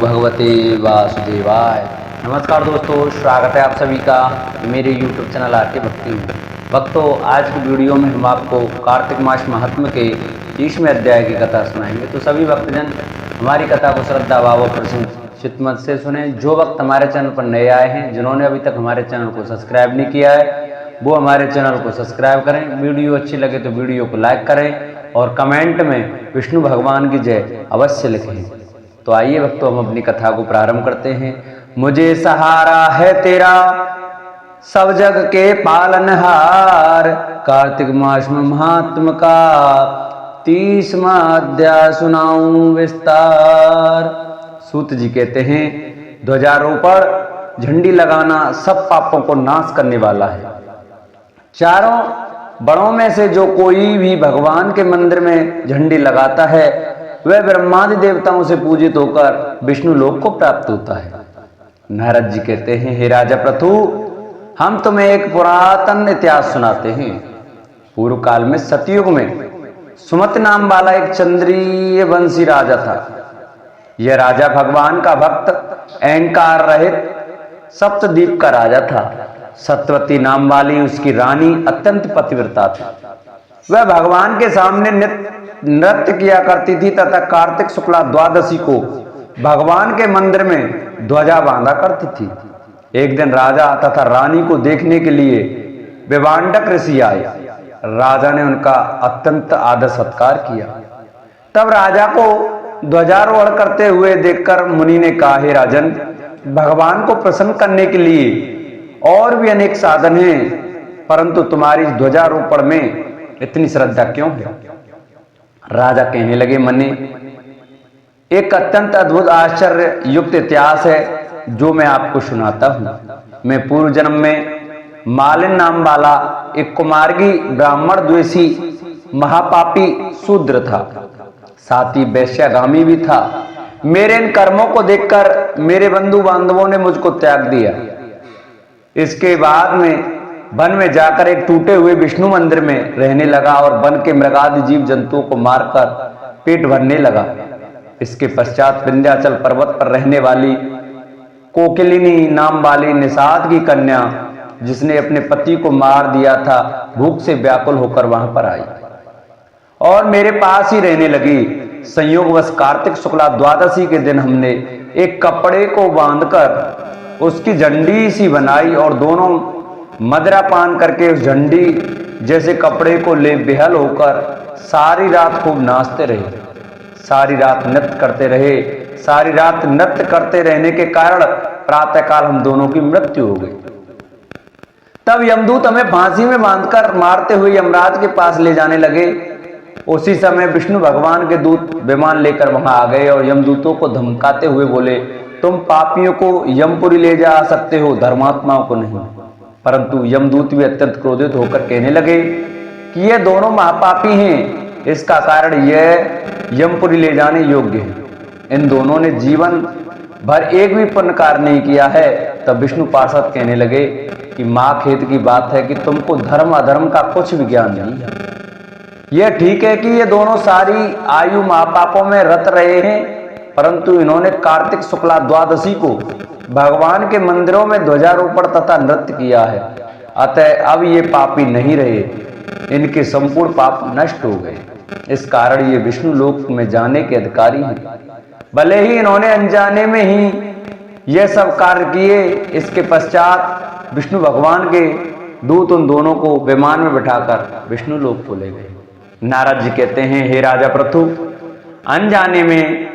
भगवते वासुदेवाय। नमस्कार दोस्तों, स्वागत है आप सभी का मेरे YouTube चैनल आर के भक्ति में। भक्तों, आज की वीडियो में हम आपको कार्तिक मास महात्म्य के 30वें अध्याय की कथा सुनाएंगे। तो सभी भक्तजन हमारी कथा को श्रद्धा भाव और प्रसन्न चित्त से सुने। जो भक्त हमारे चैनल पर नए आए हैं, जिन्होंने अभी तक हमारे चैनल को सब्सक्राइब नहीं किया है, वो हमारे चैनल को सब्सक्राइब करें। वीडियो अच्छी लगे तो वीडियो को लाइक करें और कमेंट में विष्णु भगवान की जय अवश्य लिखें। तो आइए भक्तों, हम अपनी कथा को प्रारंभ करते हैं। मुझे सहारा है तेरा सब जग के पालनहार, कार्तिक मास में महात्म का 30वां अध्याय सुनाऊं विस्तार। सूत जी कहते हैं, ध्वजारोपण झंडी लगाना सब पापों को नाश करने वाला है। चारों बड़ों में से जो कोई भी भगवान के मंदिर में झंडी लगाता है, वह ब्रह्मादि देवताओं से पूजित होकर विष्णु लोक को प्राप्त होता है। नारद जी कहते हैं, हे राजा पृथु, हम तुम्हें एक पुरातन इतिहास सुनाते हैं। पूर्व काल में सतयुग में सुमत नाम वाला एक चंद्रीय वंशी राजा था। यह राजा भगवान का भक्त, अहंकार रहित सप्तद्वीप का राजा था। सत्यवती नाम वाली उसकी रानी अत्यंत पतिव्रता थी। वह भगवान के सामने नृत्य किया करती थी तथा कार्तिक शुक्ला द्वादशी को भगवान के मंदिर में ध्वजा बांधा करती थी। एक दिन राजा तथा रानी को देखने के लिए विवांडक ऋषि आए। राजा ने उनका अत्यंत आदर सत्कार किया। तब राजा को ध्वजारोहण करते हुए देखकर मुनि ने कहा, हे राजन, भगवान को प्रसन्न करने के लिए और भी अनेक साधन हैं, परंतु तुम्हारी ध्वजारोपण में इतनी श्रद्धा क्यों है? राजा कहने लगे, मने एक अत्यंत अद्भुत आश्चर्य युक्त इतिहास है जो मैं आपको सुनाता हूं। मैं पूर्व जन्म में मालिन नाम वाला एक कुमार्गी ब्राह्मण द्वेषी महापापी शूद्र था, साथ ही वैश्यागामी भी था। मेरे इन कर्मों को देखकर मेरे बंधु बांधवों ने मुझको त्याग दिया। इसके बाद में वन में जाकर एक टूटे हुए विष्णु मंदिर में रहने लगा और वन के मृगादि जीव जंतुओं को मारकर पेट भरने लगा। इसके पश्चात विंध्याचल पर्वत पर रहने वाली कोकिलिनी नाम वाली निषाद की कन्या, जिसने अपने पति को मार दिया था, भूख से व्याकुल होकर वहां पर आई और मेरे पास ही रहने लगी। संयोगवश कार्तिक शुक्ला द्वादशी के दिन हमने एक कपड़े को बांधकर उसकी झंडी सी बनाई और दोनों मदिरा पान करके उस झंडी जैसे कपड़े को ले बेहल होकर सारी रात खूब नाचते रहे, सारी रात नृत्य करते रहे। सारी रात नृत्य करते रहने के कारण प्रातःकाल हम दोनों की मृत्यु हो गई। तब यमदूत हमें फांसी में बांधकर मारते हुए यमराज के पास ले जाने लगे। उसी समय विष्णु भगवान के दूत विमान लेकर वहां आ गए और यमदूतों को धमकाते हुए बोले, तुम पापियों को यमपुरी ले जा सकते हो, धर्मात्माओं को नहीं। परंतु यमदूत भी अत्यंत क्रोधित होकर कहने लगे कि ये दोनों महापापी हैं, इसका कारण यह यमपुरी ले जाने योग्य है। इन दोनों ने जीवन भर एक भी पुण्य कार्य नहीं किया है। तब विष्णु पार्षद कहने लगे कि मां खेत की बात है कि तुमको धर्म अधर्म का कुछ भी ज्ञान नहीं है। यह ठीक है कि ये दोनों सारी आयु महापापों में रत रहे हैं, परंतु इन्होंने कार्तिक शुक्ला द्वादशी को भगवान के मंदिरों में ध्वजारोपण तथा नृत्य किया है। अतः अब ये पापी नहीं रहे, इनके संपूर्ण पाप नष्ट हो गए। इस कारण ये विष्णु लोक में जाने के अधिकारी हैं। भले ही इन्होंने अनजाने में ही यह सब कार्य किए। इसके पश्चात विष्णु भगवान के दूत उन दोनों को विमान में बिठाकर विष्णु लोक को ले गए। नारद जी कहते हैं, हे राजा पृथु, अनजाने में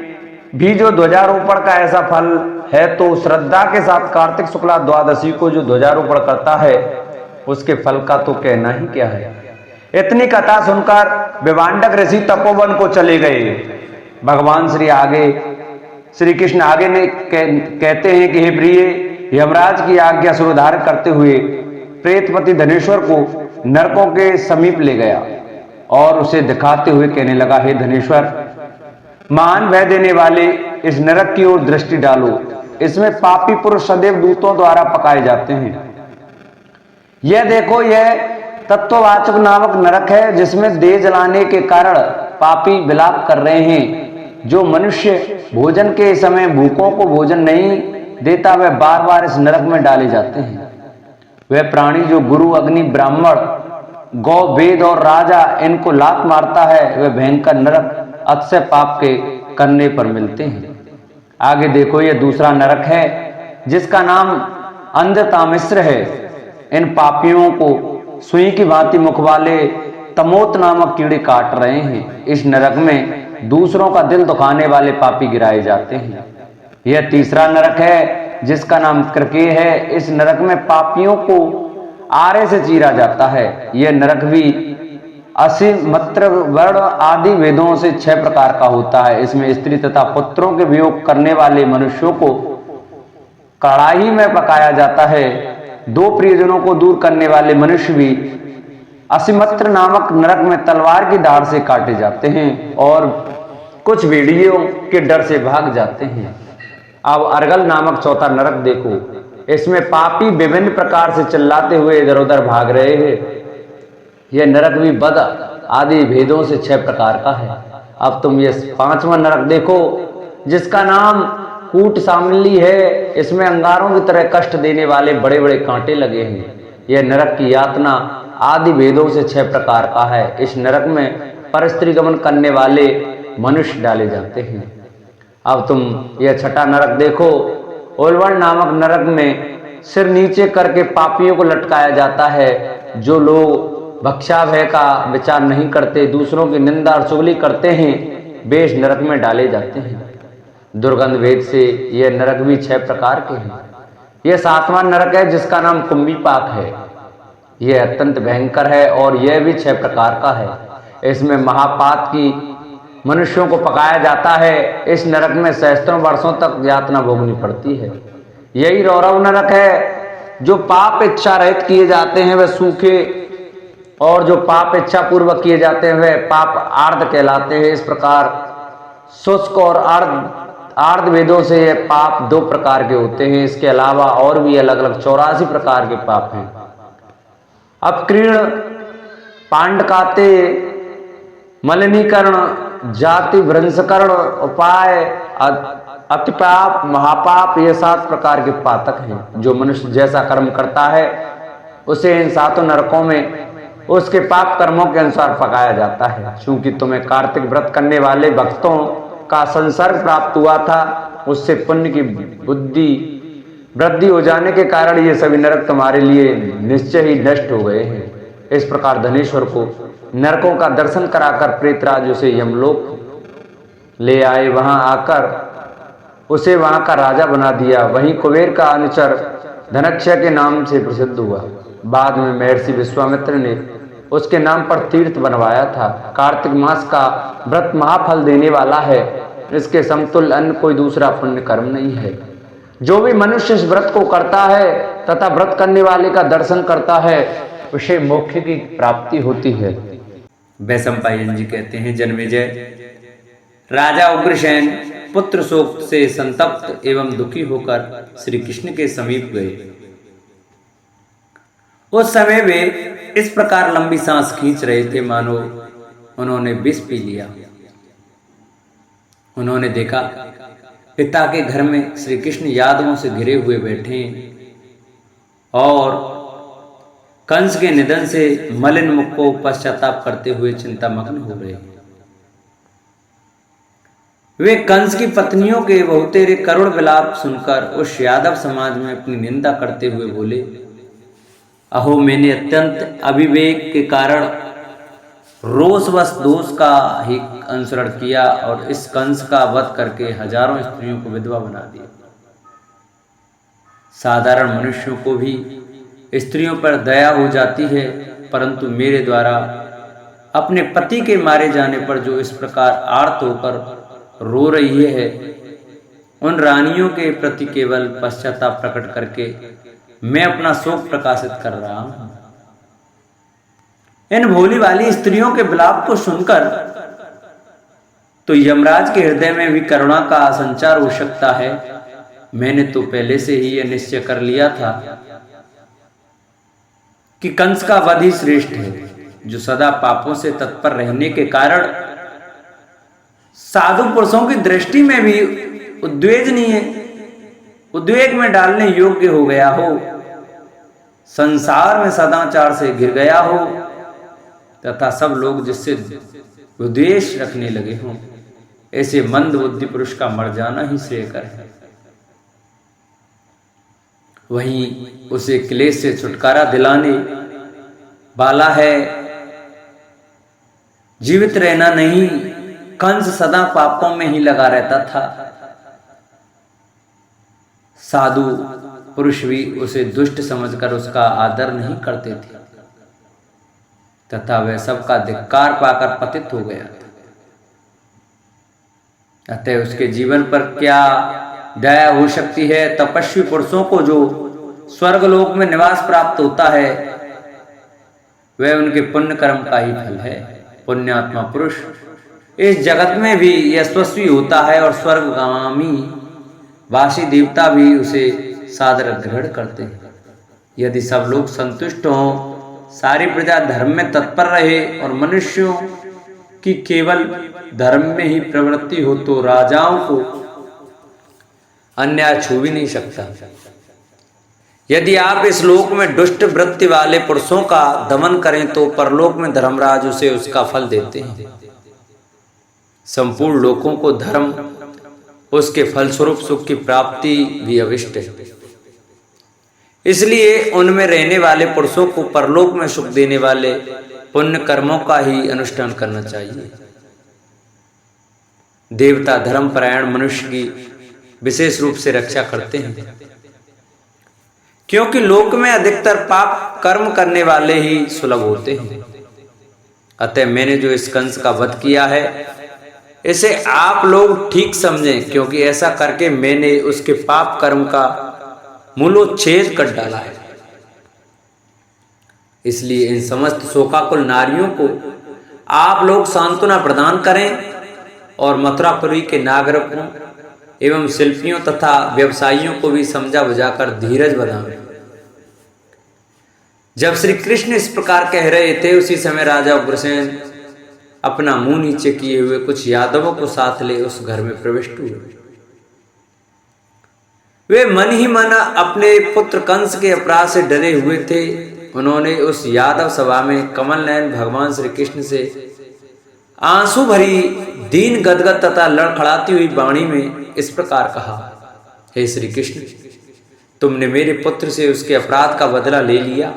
भी जो ध्वजारोपण का ऐसा फल है, तो श्रद्धा के साथ कार्तिक शुक्ला द्वादशी को जो ध्वजारोपण करता है, उसके फल का तो कहना ही क्या है। इतनी कथा सुनकर विवांडक ऋषि तपोवन को चले गए। भगवान श्री कृष्ण आगे ने कहते हैं कि हे प्रिय, यमराज की आज्ञा सुधार करते हुए प्रेतपति धनेश्वर को नरकों के समीप ले गया और उसे दिखाते हुए कहने लगा, हे धनेश्वर, महान भय देने वाले इस नरक की ओर दृष्टि डालो। इसमें पापी पुरुष सदैव दूतों द्वारा पकाए जाते हैं। यह देखो, यह तत्ववाचक नामक नरक है, जिसमें देह जलाने के कारण पापी विलाप कर रहे हैं। जो मनुष्य भोजन के समय भूखों को भोजन नहीं देता वह बार बार इस नरक में डाले जाते हैं। वह प्राणी जो गुरु, अग्नि, ब्राह्मण, गौ, वेद और राजा इनको लात मारता है वह भयंकर नरक अक्षय पाप के करने पर मिलते हैं। आगे देखो, यह दूसरा नरक है जिसका नाम अंधतामिश्र है। इन पापियों को सुई की भांति मुख वाले तमोत नामक कीड़े काट रहे हैं। इस नरक में दूसरों का दिल दुखाने वाले पापी गिराए जाते हैं। यह तीसरा नरक है जिसका नाम कृकेय है। इस नरक में पापियों को आरे से चीरा जाता है। यह नरक भी असिमत्र, वर्ण आदि वेदों से 6 प्रकार का होता है। इसमें स्त्री तथा पुत्रों के वियोग करने वाले मनुष्यों को कड़ाही में पकाया जाता है। 2 प्रियजनों को दूर करने वाले मनुष्य भी असिमत्र नामक नरक में तलवार की धार से काटे जाते हैं और कुछ भेड़ियों के डर से भाग जाते हैं। अब अर्गल नामक चौथा नरक देखो। इसमें पापी विभिन्न प्रकार से चिल्लाते हुए इधर उधर भाग रहे हैं। यह नरक भी बद आदि भेदों से 6 प्रकार का है। अब तुम ये 5वां नरक देखो जिसका नाम कूट शामिली है। इसमें अंगारों की तरह कष्ट देने वाले बड़े बड़े कांटे लगे हैं। यह नरक की यातना आदि भेदों से 6 प्रकार का है। इस नरक में परस्त्री गमन करने वाले मनुष्य डाले जाते हैं। अब तुम यह 6ठा नरक देखो। ओलवण नामक नरक में सिर नीचे करके पापियों को लटकाया जाता है। जो लोग भक्षाभय का विचार नहीं करते, दूसरों की निंदा और चुगली करते हैं, वे इस नरक में डाले जाते हैं। दुर्गंध भेद से यह नरक भी 6 प्रकार के हैं। यह 7वां नरक है जिसका नाम कुंभीपाक है। यह अत्यंत भयंकर है और यह भी 6 प्रकार का है। इसमें महापात की मनुष्यों को पकाया जाता है। इस नरक में सहस्त्रों वर्षों तक यातना भोगनी पड़ती है। यही रौरव नरक है। जो पाप इच्छा रहित किए जाते हैं वह सूखे और जो पाप इच्छा पूर्वक किए जाते हैं वह पाप आर्ध कहलाते हैं। इस प्रकार शुष्क और आर्ध वेदों से यह पाप 2 प्रकार के होते हैं। इसके अलावा और भी अलग अलग 84 प्रकार के पाप हैं। अपक्रीण, पांडकाते, मलिनीकरण, जाति भ्रंशकरण, उपाय, अतिपाप, महापाप, ये 7 प्रकार के पातक हैं। जो मनुष्य जैसा कर्म करता है उसे इन 7 नरकों में उसके पाप कर्मों के अनुसार पकाया जाता है। चूंकि तुम्हें कार्तिक व्रत करने वाले भक्तों का संसर्ग प्राप्त हुआ था, उससे पुण्य की बुद्धि वृद्धि हो जाने के कारण ये सभी नरक तुम्हारे लिए निश्चय ही नष्ट हो गए हैं। इस प्रकार धनेश्वर को नरकों का दर्शन कराकर प्रेतराज उसे यमलोक ले आए। वहां आकर उसे वहां का राजा बना दिया। वहीं कुबेर का अनुचर धनक्षय के नाम से प्रसिद्ध हुआ। बाद में महर्षि विश्वामित्र ने उसके नाम पर तीर्थ बनवाया था। कार्तिक मास का व्रत महाफल देने वाला है। इसके समतुल्य अन्य कोई दूसरा पुण्य कर्म नहीं है। जो भी मनुष्य इस व्रत को करता है तथा व्रत करने वाले का दर्शन करता है उसे मोक्ष की प्राप्ति होती है। वैशंपायन जी कहते हैं, जन्मेजय, राजा उग्रसेन पुत्र शोक से संतप्त एवं दुखी होकर श्री कृष्ण के समीप गए। उस समय वे इस प्रकार लंबी सांस खींच रहे थे मानो उन्होंने विष पी लिया। उन्होंने देखा पिता के घर में श्री कृष्ण यादवों से घिरे हुए बैठे और कंस के निधन से मलिन मुख को पश्चाताप करते हुए चिंतामग्न हो रहे। वे कंस की पत्नियों के बहुतेरे करुण विलाप सुनकर उस यादव समाज में अपनी निंदा करते हुए बोले, अहो, मैंने अत्यंत अविवेक के कारण रोषवश दोष का ही अनुसरण किया और इस कंस का वध करके हजारों स्त्रियों को विधवा बना दिया। साधारण मनुष्यों को भी स्त्रियों पर दया हो जाती है, परंतु मेरे द्वारा अपने पति के मारे जाने पर जो इस प्रकार आर्त होकर रो रही है, उन रानियों के प्रति केवल पश्चाताप प्रकट करके मैं अपना शोक प्रकाशित कर रहा हूं। इन भोली वाली स्त्रियों के विलाप को सुनकर तो यमराज के हृदय में भी करुणा का संचार हो सकता है। मैंने तो पहले से ही यह निश्चय कर लिया था कि कंस का वध ही श्रेष्ठ है, जो सदा पापों से तत्पर रहने के कारण साधु पुरुषों की दृष्टि में भी उद्वेजनीय, उद्वेग में डालने योग्य हो गया हो, संसार में सदाचार से घिर गया हो तथा सब लोग जिससे द्वेष रखने लगे हों, ऐसे मंद बुद्धि पुरुष का मर जाना ही श्रेयकर है। वहीं उसे क्लेश से छुटकारा दिलाने वाला है, जीवित रहना नहीं। कंस सदा पापों में ही लगा रहता था। साधु पुरुष भी उसे दुष्ट समझकर उसका आदर नहीं करते थे तथा वह सबका धिक्कार पाकर पतित हो गया था। अतः उसके जीवन पर क्या दया हो सकती है। तपस्वी पुरुषों को जो स्वर्गलोक में निवास प्राप्त होता है वह उनके पुण्य कर्म का ही फल है। पुण्यात्मा पुरुष इस जगत में भी यशस्वी होता है और स्वर्गगामी वासी देवता भी उसे सादर ग्रहण करते हैं। यदि सब लोग संतुष्ट हों, सारी प्रजा धर्म में तत्पर रहे और मनुष्यों की केवल धर्म में ही प्रवृत्ति हो तो राजाओं को अन्याय छू भी नहीं सकता। यदि आप इस लोक में दुष्ट वृत्ति वाले पुरुषों का दमन करें तो परलोक में धर्मराज उसे उसका फल देते हैं। संपूर्ण लोकों को धर्म उसके फलस्वरूप सुख की प्राप्ति भी अविष्ट है। इसलिए उनमें रहने वाले पुरुषों को परलोक में सुख देने वाले पुण्य कर्मों का ही अनुष्ठान करना चाहिए। देवता धर्मपरायण मनुष्य की विशेष रूप से रक्षा करते हैं, क्योंकि लोक में अधिकतर पाप कर्म करने वाले ही सुलभ होते हैं। अतः मैंने जो इस कंस का वध किया है इसे आप लोग ठीक समझें, क्योंकि ऐसा करके मैंने उसके पाप कर्म का मूलोच्छेद कर डाला है। इसलिए इन समस्त शोकाकुल नारियों को आप लोग सांत्वना प्रदान करें और मथुरापुरी के नागरिकों एवं शिल्पियों तथा व्यवसायियों को भी समझा बुझाकर धीरज बनाएं। जब श्री कृष्ण इस प्रकार कह रहे थे उसी समय राजा उग्रसेन अपना मुंह नीचे किए हुए कुछ यादवों को साथ ले उस घर में प्रविष्ट हुए। वे मन ही मन अपने पुत्र कंस के अपराध से डरे हुए थे। उन्होंने उस यादव सभा में कमल नयन भगवान श्री कृष्ण से आंसू भरी दीन गदगद तथा लड़खड़ाती हुई वाणी में इस प्रकार कहा, हे श्री कृष्ण, तुमने मेरे पुत्र से उसके अपराध का बदला ले लिया।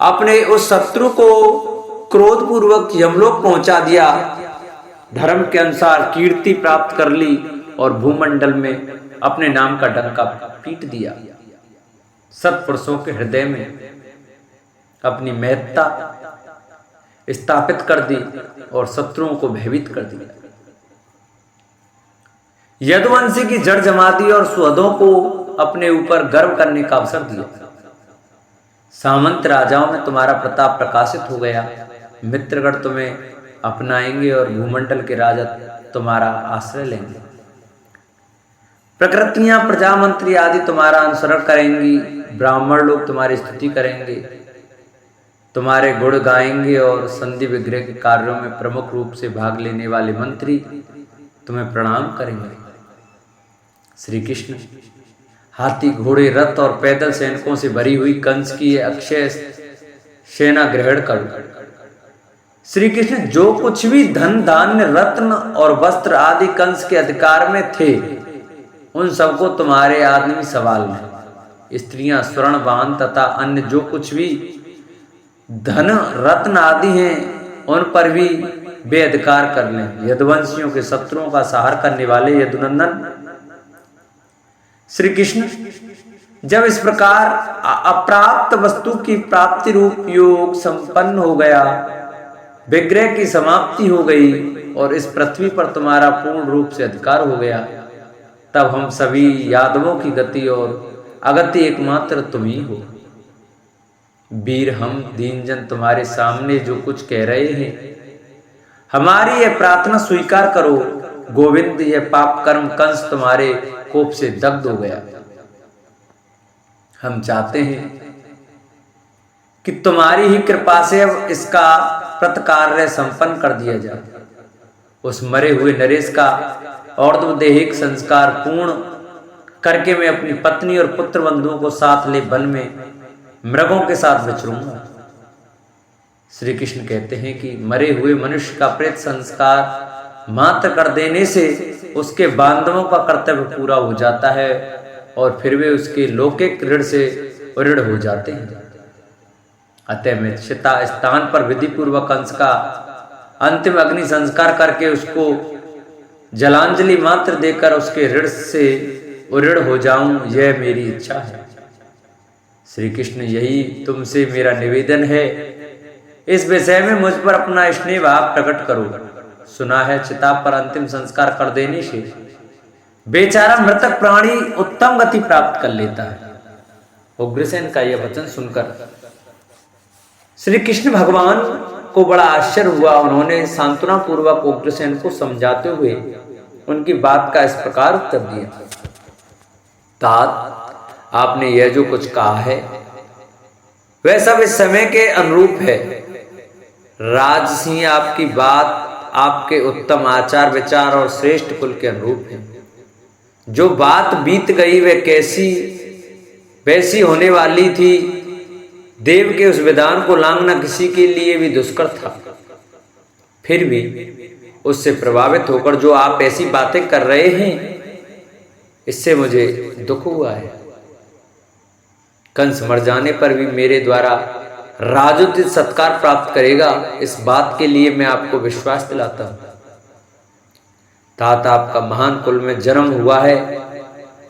अपने उस शत्रु को क्रोधपूर्वक यमलोक पहुंचा दिया, धर्म के अनुसार कीर्ति प्राप्त कर ली और भूमंडल में अपने नाम का डंका पीट दिया। सत्पुरुषों के हृदय में अपनी महत्ता स्थापित कर दी और शत्रुओं को भयभीत कर दिया। यदुवंशी की जड़ जमा दी और सुहदों को अपने ऊपर गर्व करने का अवसर दिया। सामंत राजाओं में तुम्हारा प्रताप प्रकाशित हो गया। मित्रगण तुम्हें अपनाएंगे और भूमंडल के राजा तुम्हारा आश्रय लेंगे। प्रकृतियां प्रजा मंत्री आदि तुम्हारा अनुसरण करेंगी। ब्राह्मण लोग तुम्हारी स्तुति करेंगे, तुम्हारे गुण गाएंगे और संधि विग्रह के कार्यों में प्रमुख रूप से भाग लेने वाले मंत्री तुम्हें प्रणाम करेंगे। श्री कृष्ण हाथी घोड़े रथ और पैदल सैनिकों से भरी हुई कंस की अक्षय सेना ग्रहण करो। श्री कृष्ण जो कुछ भी धन धान्य रत्न और वस्त्र आदि कंस के अधिकार में थे उन सबको तुम्हारे आदमी संभाल लें। स्त्रियां स्वर्ण वाहन तथा अन्य जो कुछ भी धन रत्न आदि हैं उन पर भी बेअधिकार कर लें। यदुवंशियों के शत्रुओं का संहार करने वाले यदुनंदन श्री कृष्ण, जब इस प्रकार अप्राप्त वस्तु की प्राप्ति रूप योग संपन्न हो गया, विग्रह की समाप्ति हो गई और इस पृथ्वी पर तुम्हारा पूर्ण रूप से अधिकार हो गया, तब हम सभी यादवों की गति और अगति एकमात्र तुम ही हो। वीर, हम दीनजन तुम्हारे सामने जो कुछ कह रहे हैं हमारी यह प्रार्थना स्वीकार करो। गोविंद, यह पाप कर्म कंस तुम्हारे कोप से दग्ध हो गया। हम चाहते हैं कि तुम्हारी ही कृपा से अब इसका प्रतिकार्य संपन्न कर दिया जाए। उस मरे हुए नरेश का और्ध्वदेहिक संस्कार पूर्ण करके मैं अपनी पत्नी और पुत्र बंधुओं को साथ ले वन में मृगों के साथ विचरूंगा। श्री कृष्ण कहते हैं कि मरे हुए मनुष्य का प्रेत संस्कार मात्र कर देने से उसके बांधवों का कर्तव्य पूरा हो जाता है और फिर वे उसके लौकिक ऋण से ऋण हो जाते हैं। अतः मैं चिता स्थान पर विधि पूर्वक अंश का अंतिम अग्नि संस्कार करके उसको जलांजलि मात्र देकर उसके ऋण से ऋण हो जाऊं, यह मेरी इच्छा है। श्री कृष्ण, यही तुमसे मेरा निवेदन है, इस विषय में मुझ पर अपना स्नेह भाव प्रकट करो। सुना है चिता पर अंतिम संस्कार कर देने से बेचारा मृतक प्राणी उत्तम गति प्राप्त कर लेता है। उग्रसेन का यह वचन सुनकर श्री कृष्ण भगवान को बड़ा आश्चर्य हुआ। उन्होंने सांत्वना पूर्वक उग्रसेन को समझाते हुए उनकी बात का इस प्रकार उत्तर दिया। तात, आपने यह जो कुछ कहा है वह सब इस समय के अनुरूप है। राजसिंह, आपकी बात आपके उत्तम आचार विचार और श्रेष्ठ कुल के अनुरूप है। जो बात बीत गई वह कैसी वैसी होने वाली थी। देव के उस विधान को लांघना किसी के लिए भी दुष्कर था। फिर भी उससे प्रभावित होकर जो आप ऐसी बातें कर रहे हैं, इससे मुझे दुख हुआ है। कंस मर जाने पर भी मेरे द्वारा राजोचित सत्कार प्राप्त करेगा, इस बात के लिए मैं आपको विश्वास दिलाता हूं। तात, आपका महान कुल में जन्म हुआ है,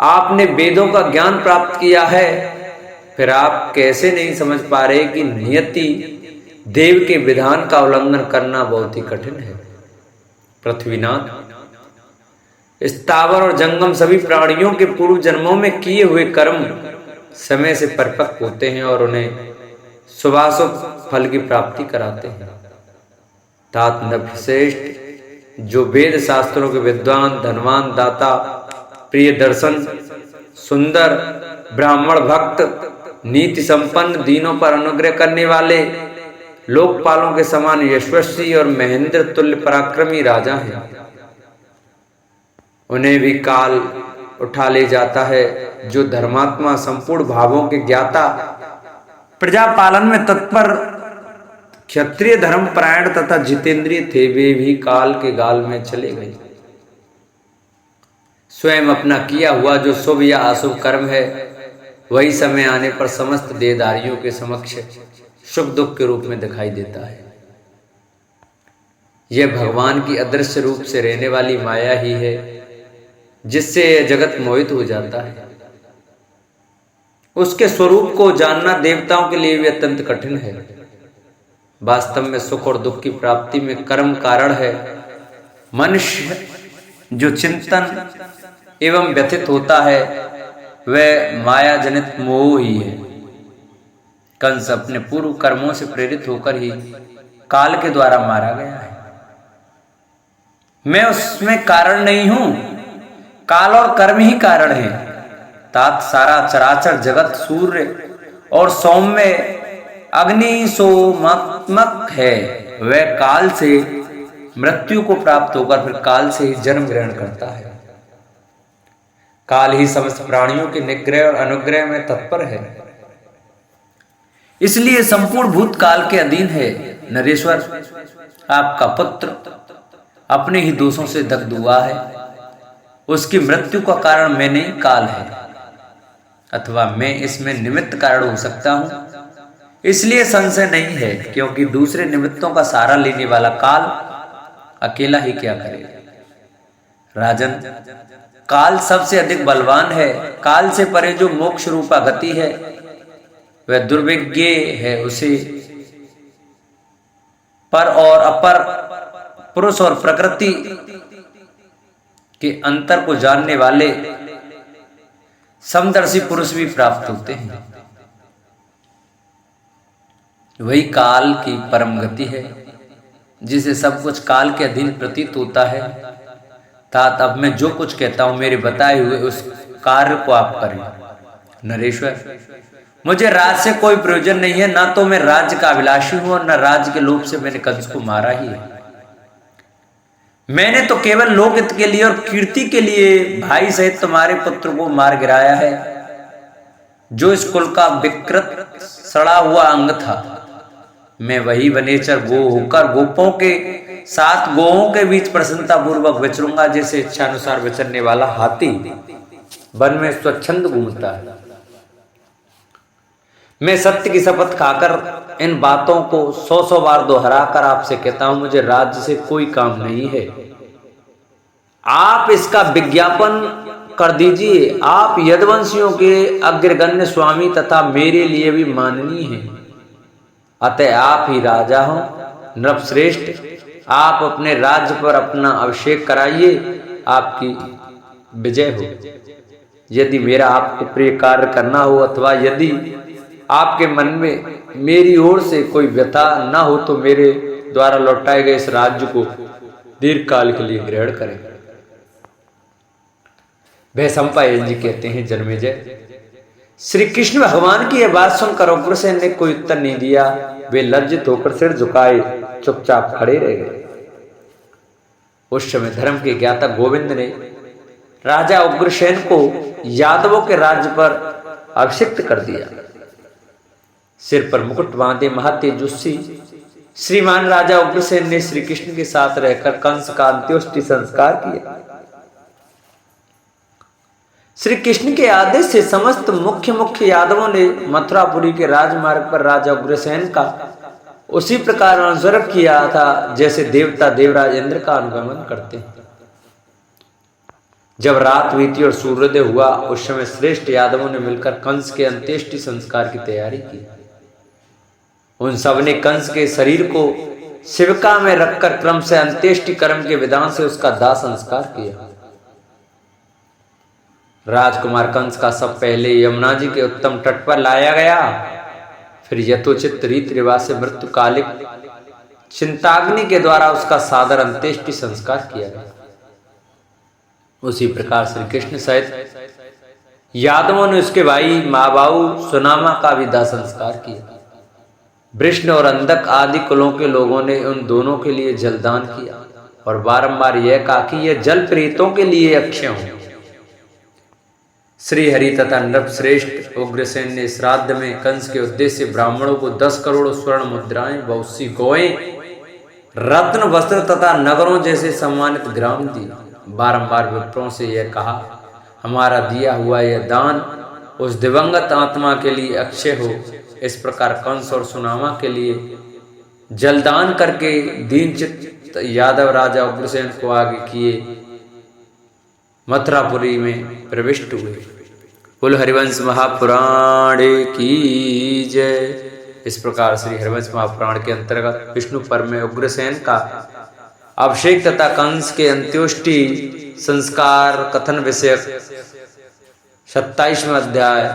आपने वेदों का ज्ञान प्राप्त किया है, फिर आप कैसे नहीं समझ पा रहे कि नियति देव के विधान का उल्लंघन करना बहुत ही कठिन है। पृथ्वीनाथ, स्थावर और जंगम सभी प्राणियों के पूर्व जन्मों में किए हुए कर्म समय से परिपक्व होते हैं और उन्हें शुभाशुभ फल की प्राप्ति कराते हैं। तात नृश्रेष्ठ, जो वेद शास्त्रों के विद्वान, धनवान, दाता, प्रिय दर्शन, सुंदर, ब्राह्मण भक्त, नीति संपन्न, दीनों पर अनुग्रह करने वाले, लोकपालों के समान यशस्वी और महेंद्र तुल्य पराक्रमी राजा हैं, उन्हें भी काल उठा ले जाता है। जो धर्मात्मा, संपूर्ण भावों के ज्ञाता, प्रजा पालन में तत्पर, क्षत्रिय धर्म परायण तथा जितेंद्रिय थे, वे भी काल के गाल में चले गए। स्वयं अपना किया हुआ जो शुभ या अशुभ कर्म है, वही समय आने पर समस्त देहधारियों के समक्ष सुख दुख के रूप में दिखाई देता है। यह भगवान की अदृश्य रूप से रहने वाली माया ही है, जिससे यह जगत मोहित हो जाता है। उसके स्वरूप को जानना देवताओं के लिए भी अत्यंत कठिन है। वास्तव में सुख और दुख की प्राप्ति में कर्म कारण है। मनुष्य जो चिंतन एवं व्यथित होता है वह माया जनित मोह ही है। कंस अपने पूर्व कर्मों से प्रेरित होकर ही काल के द्वारा मारा गया है। मैं उसमें कारण नहीं हूं, काल और कर्म ही कारण है। तात, सारा चराचर जगत सूर्य और सौम्य अग्नि सोमात्मक है। वह काल से मृत्यु को प्राप्त होकर फिर काल से ही जन्म ग्रहण करता है। काल ही समस्त प्राणियों के निग्रह और अनुग्रह में तत्पर है, इसलिए संपूर्ण भूत काल के अधीन है। नरेश्वर, आपका पुत्र अपने ही दोषों से दग्ध हुआ है। उसकी मृत्यु का कारण मैं नहीं, काल है, अथवा मैं इसमें निमित्त कारण हो सकता हूं, इसलिए संशय नहीं है, क्योंकि दूसरे निमित्तों का सहारा लेने वाला काल अकेला ही क्या करेगा। राजन, काल सबसे अधिक बलवान है। काल से परे जो मोक्ष रूपा गति है वह दुर्विज्ञ है। उसे पर और अपर, पुरुष और प्रकृति के अंतर को जानने वाले समदर्शी पुरुष भी प्राप्त होते हैं। वही काल की परम गति है, जिसे सब कुछ काल के अधीन प्रतीत होता है। तात, अब मैं जो कुछ कहता हूं मेरे बताए हुए उस कार्य को आप करें। नरेश्वर, मुझे राज से कोई प्रयोजन नहीं है, ना तो मैं राज्य का अभिलाषी हूं और न राज्य के लोभ से मैंने कंस को मारा ही है। मैंने तो केवल लोकहित के लिए और कीर्ति के लिए भाई सहित तुम्हारे पुत्र को मार गिराया है, जो इस कुल का विकृत सड़ा हुआ अंग था। मैं वही वनेचर गो होकर गोपों के साथ गोओं के बीच प्रसन्नता पूर्वक विचरूंगा, जैसे इच्छा अनुसार विचरने वाला हाथी वन में स्वच्छंद घूमता है। मैं सत्य की शपथ खाकर इन बातों को 100 बार दोहराकर आपसे कहता हूं, मुझे राज्य से कोई काम नहीं है। आप इसका विज्ञापन कर दीजिए। आप यदुवंशियों के अग्रगण्य स्वामी तथा मेरे लिए भी माननीय हैं, अतः आप ही राजा हो नृपश्रेष्ठ। आप अपने राज्य पर अपना अभिषेक कराइए, आपकी विजय हो। यदि मेरा आपको प्रिय कार्य करना हो अथवा यदि आपके मन में मेरी ओर से कोई व्यथा न हो तो मेरे द्वारा लौटाए गए इस राज्य को दीर्घ काल के लिए ग्रहण करें। वह संपायन जी कहते हैं, जन्मेजय श्री कृष्ण भगवान की यह बात सुनकर उग्रसेन ने कोई उत्तर नहीं दिया। वे लज्जित होकर सिर झुकाए चुपचाप खड़े रह गए। उस समय धर्म के ज्ञाता गोविंद ने राजा उग्रसेन को यादवों के राज्य पर अभिषिक्त कर दिया। सिर पर मुकुट बांधे महातेजस्वी श्रीमान राजा उग्रसेन ने श्री कृष्ण के साथ रहकर कंस का अंत्योष्टि संस्कार किया। श्री कृष्ण के आदेश से समस्त मुख्य यादवों ने मथुरापुरी के राजमार्ग पर राजा उग्रसेन का उसी प्रकार अनुसरण किया था जैसे देवता देवराज इंद्र का अनुगमन करते हैं। जब रात बीती और सूर्योदय हुआ, उस समय श्रेष्ठ यादवों ने मिलकर कंस के अंत्येष्टि संस्कार की तैयारी की। उन सब ने कंस के शरीर को शिविका में रखकर क्रम से अंत्येष्टि कर्म के विधान से उसका दाह संस्कार किया। राजकुमार कंस का सब पहले यमुना जी के उत्तम तट पर लाया गया, फिर यथोचित रीति रिवाज से मृत्युकालिक चिंताग्नि के द्वारा उसका सादर अंत्येष्टि संस्कार किया गया। उसी प्रकार श्री कृष्ण सहित यादवों ने उसके भाई महाबाहु सुनामा का भी दाह संस्कार किया। वृष्ण और अंधक आदि कुलों के लोगों ने उन दोनों के लिए जलदान किया और बारंबार यह कहा कि यह जल प्रेतों के लिए अक्षय हो। श्री हरि तथा नृपश्रेष्ठ उग्रसेन ने श्राद्ध में कंस के उद्देश्य से ब्राह्मणों को 10 करोड़ स्वर्ण मुद्राएं, बहुत सी गौएं, रत्न वस्त्र तथा नगरों जैसे सम्मानित ग्राम दिए। बारंबार विप्रों से यह कहा, हमारा दिया हुआ यह दान उस दिवंगत आत्मा के लिए अक्षय हो। इस प्रकार कंस और सुनामा के लिए जलदान करके दीनचित्त यादव राजा उग्रसेन को आगे किए मथुरापुरी में प्रविष्ट हुए। कुल हरिवंश महापुराण की जय। इस प्रकार श्री हरिवंश महापुराण के अंतर्गत विष्णु पर्व में उग्रसेन का अभिषेक तथा कंस के अंत्योष्टि संस्कार कथन विषयक 27वां अध्याय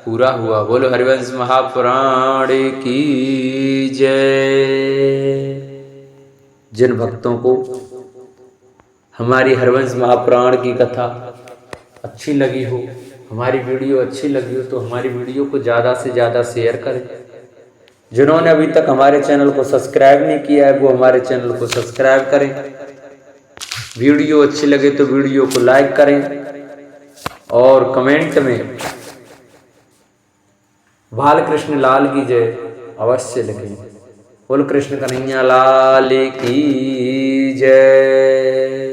पूरा हुआ। बोलो हरिवंश महापुराण की जय। जिन भक्तों को हमारी हरिवंश महापुराण की कथा अच्छी लगी हो, हमारी वीडियो अच्छी लगी हो, तो हमारी वीडियो को ज़्यादा से ज़्यादा शेयर करें। जिन्होंने अभी तक हमारे चैनल को सब्सक्राइब नहीं किया है, वो हमारे चैनल को सब्सक्राइब करें। वीडियो अच्छी लगे तो वीडियो को लाइक करें और कमेंट में बालकृष्ण लाल की जय अवश्य लिखें। बोल कृष्ण कन्हैया लाल की जय।